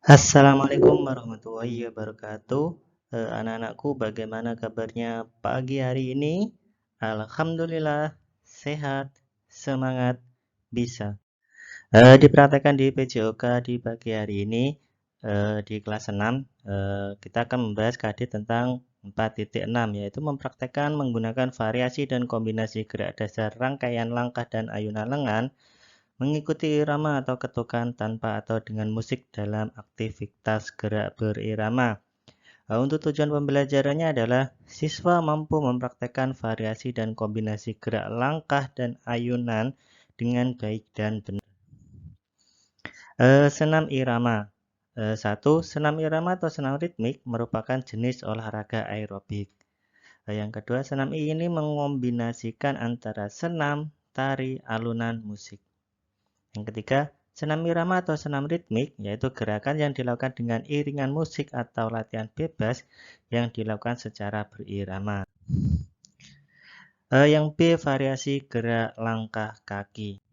Assalamualaikum warahmatullahi wabarakatuh. Anak-anakku, bagaimana kabarnya pagi hari ini? Alhamdulillah, sehat, semangat, bisa. Dipraktekkan di PJOK di pagi hari ini di kelas 6, kita akan membahas KD tentang 4.6, yaitu mempraktekkan menggunakan variasi dan kombinasi gerak dasar rangkaian langkah dan ayunan lengan mengikuti irama atau ketukan tanpa atau dengan musik dalam aktivitas gerak berirama. Untuk tujuan pembelajarannya adalah siswa mampu mempraktekkan variasi dan kombinasi gerak langkah dan ayunan dengan baik dan benar. Senam irama. Satu, senam irama atau senam ritmik merupakan jenis olahraga aerobik. Yang kedua, senam ini mengombinasikan antara senam, tari, alunan musik. Yang ketiga, senam irama atau senam ritmik, yaitu gerakan yang dilakukan dengan iringan musik atau latihan bebas yang dilakukan secara berirama. Yang B, variasi gerak langkah kaki.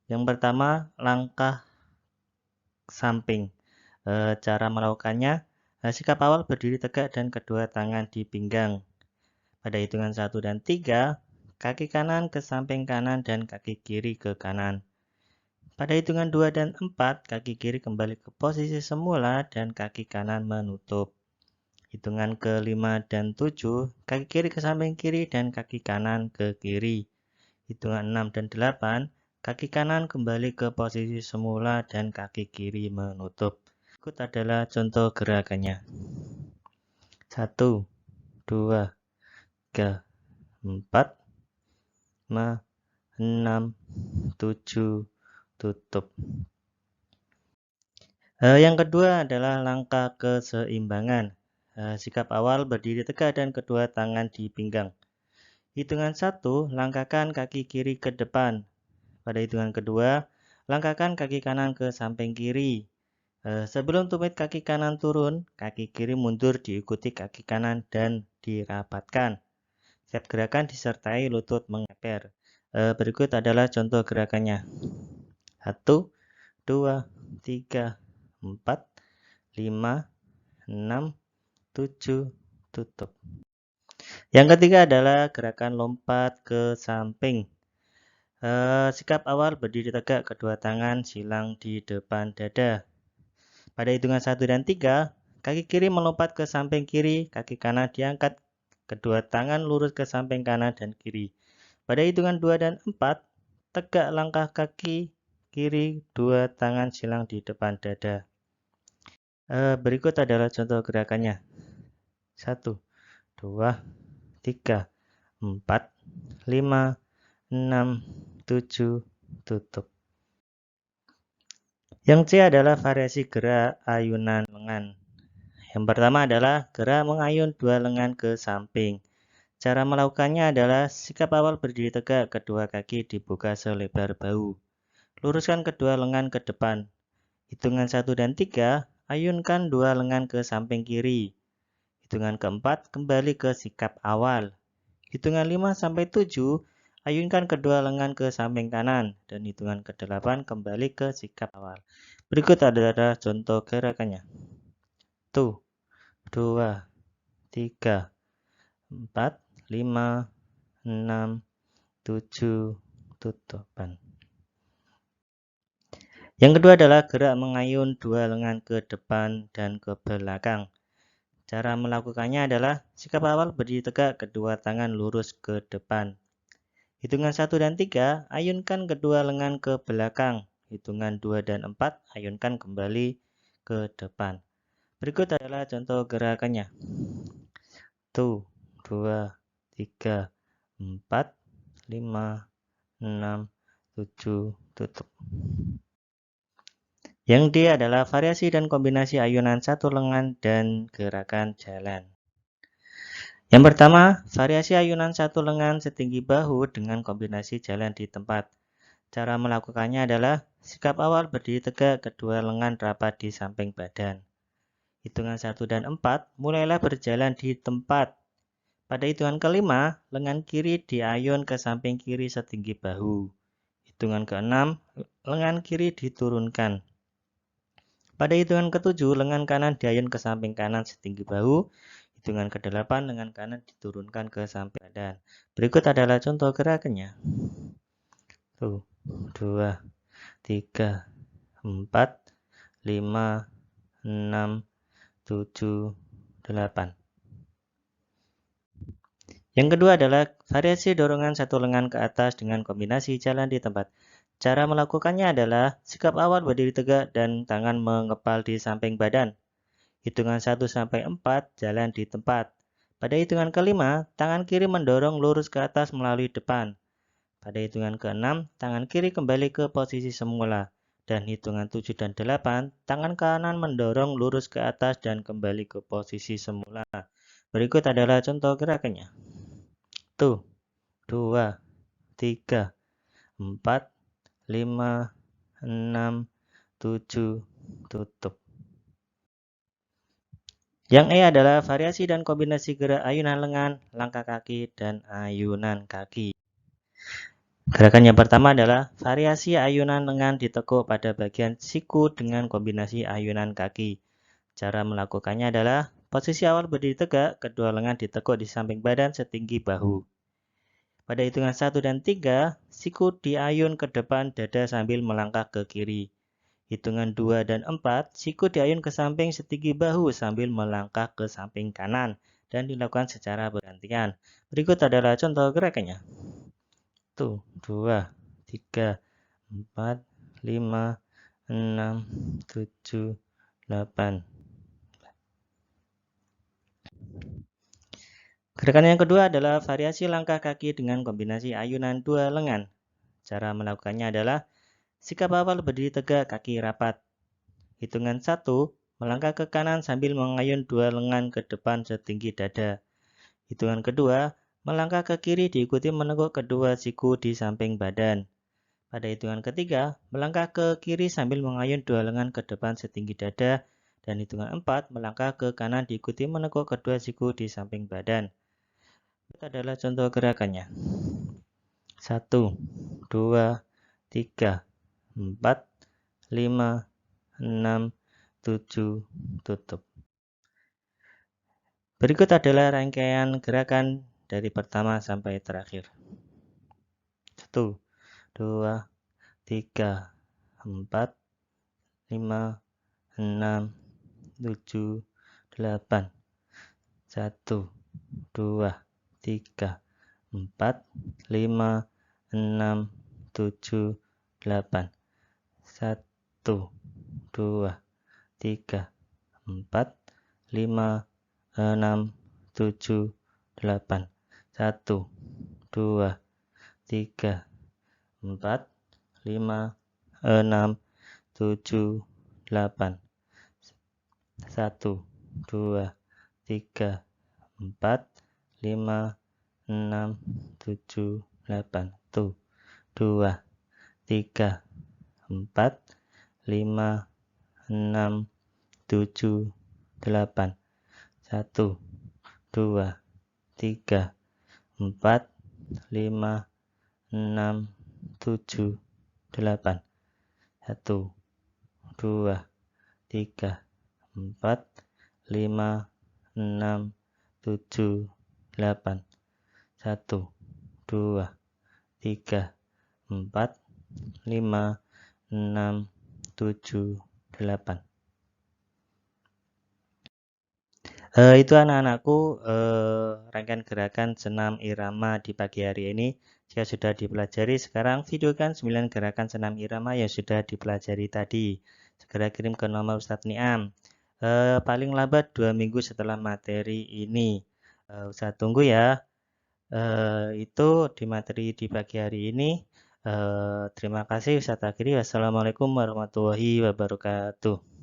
Yang pertama, langkah samping. Cara melakukannya, sikap awal berdiri tegak dan kedua tangan di pinggang. Pada hitungan 1 dan 3, kaki kanan ke samping kanan dan kaki kiri ke kanan. Pada hitungan 2 dan 4, kaki kiri kembali ke posisi semula dan kaki kanan menutup. Hitungan ke-5 dan 7, kaki kiri ke samping kiri dan kaki kanan ke kiri. Hitungan 6 dan 8, kaki kanan kembali ke posisi semula dan kaki kiri menutup. Berikut adalah contoh gerakannya. 1, 2, 3, 4, 5, 6, 7, tutup. Yang kedua adalah langkah keseimbangan. Sikap awal berdiri tegak dan kedua tangan di pinggang. Hitungan 1, langkahkan kaki kiri ke depan. Pada hitungan kedua, langkahkan kaki kanan ke samping kiri. Sebelum tumit kaki kanan turun, kaki kiri mundur diikuti kaki kanan dan dirapatkan. Setiap gerakan disertai lutut mengeper. Berikut adalah contoh gerakannya. 1, 2, 3, 4, 5, 6, 7, tutup. Yang ketiga adalah gerakan lompat ke samping. Sikap awal berdiri tegak, kedua tangan silang di depan dada. Pada hitungan 1 dan 3, kaki kiri melompat ke samping kiri, kaki kanan diangkat, kedua tangan lurus ke samping kanan dan kiri. Pada hitungan 2 dan 4, tegak langkah kaki kiri, dua tangan silang di depan dada. Berikut adalah contoh gerakannya. 1, 2, 3, 4, 5, 6, 7, tutup. Yang C adalah variasi gerak ayunan lengan. Yang pertama adalah gerak mengayun dua lengan ke samping. Cara melakukannya adalah sikap awal berdiri tegak, kedua kaki dibuka selebar bahu. Luruskan kedua lengan ke depan. Hitungan 1 dan 3, ayunkan dua lengan ke samping kiri. Hitungan keempat, kembali ke sikap awal. Hitungan 5 sampai 7, ayunkan kedua lengan ke samping kanan. Dan hitungan ke-8, kembali ke sikap awal. Berikut adalah contoh gerakannya. 1, 2, 3, 4, 5, 6, 7, tutupan. Yang kedua adalah gerak mengayun dua lengan ke depan dan ke belakang. Cara melakukannya adalah sikap awal berdiri tegak, kedua tangan lurus ke depan. Hitungan 1 dan 3, ayunkan kedua lengan ke belakang. Hitungan 2 dan 4, ayunkan kembali ke depan. Berikut adalah contoh gerakannya. 1, 2, 3, 4, 5, 6, 7, tutup. Yang D adalah variasi dan kombinasi ayunan satu lengan dan gerakan jalan. Yang pertama, variasi ayunan satu lengan setinggi bahu dengan kombinasi jalan di tempat. Cara melakukannya adalah sikap awal berdiri tegak, kedua lengan rapat di samping badan. Hitungan 1 dan 4, mulailah berjalan di tempat. Pada hitungan ke-5, lengan kiri diayun ke samping kiri setinggi bahu. Hitungan ke-6, lengan kiri diturunkan. Pada hitungan ke-7, lengan kanan diayun ke samping kanan setinggi bahu. Hitungan ke-8, lengan kanan diturunkan ke samping badan. Berikut adalah contoh gerakannya. 1, 2, 3, 4, 5, 6, 7, 8. Yang kedua adalah variasi dorongan satu lengan ke atas dengan kombinasi jalan di tempat. Cara melakukannya adalah sikap awal berdiri tegak dan tangan mengepal di samping badan. Hitungan 1-4 jalan di tempat. Pada hitungan ke-5, tangan kiri mendorong lurus ke atas melalui depan. Pada hitungan ke-6, tangan kiri kembali ke posisi semula. Dan hitungan 7 dan 8, tangan kanan mendorong lurus ke atas dan kembali ke posisi semula. Berikut adalah contoh gerakannya. 1, 2, 3, 4, 5, 6, 7, tutup. Yang E adalah variasi dan kombinasi gerak ayunan lengan, langkah kaki, dan ayunan kaki. Gerakan yang pertama adalah variasi ayunan lengan ditekuk pada bagian siku dengan kombinasi ayunan kaki. Cara melakukannya adalah posisi awal berdiri tegak, kedua lengan ditekuk di samping badan setinggi bahu. Pada hitungan 1 dan 3, siku diayun ke depan dada sambil melangkah ke kiri. Hitungan 2 dan 4, siku diayun ke samping setinggi bahu sambil melangkah ke samping kanan dan dilakukan secara bergantian. Berikut adalah contoh gerakannya. 1, 2, 3, 4, 5, 6, 7, 8. Gerakan yang kedua adalah variasi langkah kaki dengan kombinasi ayunan dua lengan. Cara melakukannya adalah sikap awal berdiri tegak, kaki rapat. Hitungan 1, melangkah ke kanan sambil mengayun dua lengan ke depan setinggi dada. Hitungan kedua, melangkah ke kiri diikuti menekuk kedua siku di samping badan. Pada hitungan ketiga, melangkah ke kiri sambil mengayun dua lengan ke depan setinggi dada. Dan hitungan 4, melangkah ke kanan diikuti menekuk kedua siku di samping badan. Itu adalah contoh gerakannya. 1, 2, 3, 4, 5, 6, 7, tutup. Berikut adalah rangkaian gerakan dari pertama sampai terakhir. 1, 2, 3, 4, 5, 6, 7, 8. 1, 2, 3, 4, 5, 6, 7, 8. 1, 2, 3, 4, 5, 6, 7, 8. 1, 2, 3, 4, 5, 6, 7, 8. 1, 2, 3, 4, 5, 6, 7, 8. 1, 2, 3, 4, 5, 6, 7, 8. 1, 2, 3, 4, 5, 6, 7, 8. 1, 2, 3, 4, 5, 6, 7, 8. 1, 2, 3, 4, 5, 6, 7, 8. Itu anak-anakku rangkaian gerakan senam irama di pagi hari ini. Jika sudah dipelajari, sekarang videokan 9 gerakan senam irama yang sudah dipelajari tadi. Segera kirim ke nomor Ustadz Niam. Paling lambat 2 minggu setelah materi ini. Ustadz tunggu ya. Itu di materi di pagi hari ini. Terima kasih Ustadz akhiri. Wassalamualaikum warahmatullahi wabarakatuh.